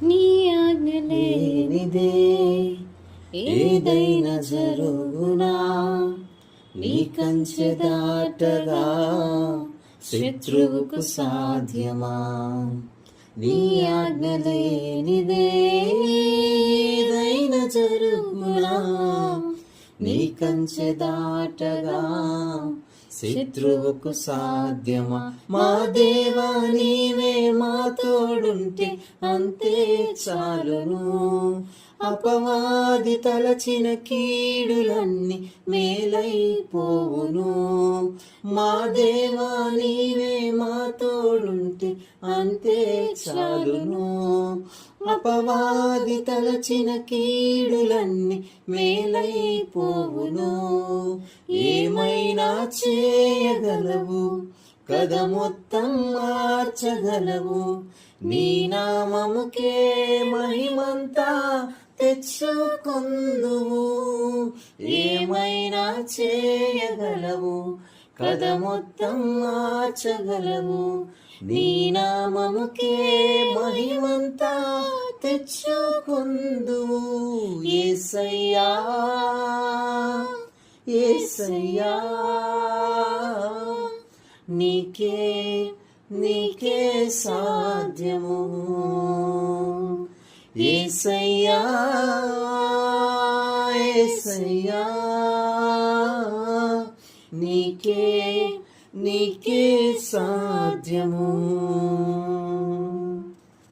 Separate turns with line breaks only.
నీ ఆజ్ఞ లేనిదే ఏదైనా జరుగునా, నీ కంచె దాటగా శత్రువుకు సాధ్యమా. నీ ఆజ్ఞ లేనిదే ఏదైనా జరుగునా, నీ కంచె దాటగా శత్రువుకు సాధ్యమా. మా దేవా నీవే మా తోడుంటే అంతే చాలును. అపవాది తలచిన కీడులన్నీ మేలైపోవును. మా దేవా నీవే మా తోడుంటే అంతే చాలును. అపవాది తలచిన కీడులన్నీ మేలైపోవును. ఏమైనా చేయగలవు, కథ మొత్తం మార్చగలవు. నీ నామముకే మహిమంతా తెచ్చుకొందువు. ఏమైనా చేయగలవు, కథ మొత్తం మార్చగలవు. నీ నామముకే మహిమంతా తెచ్చుకొందువు. యేసయ్యా యేసయ్యా, నీకే నీకే సాధ్యము. యేసయ్యా యేసయ్యా, నీకే నీకే సాధ్యము.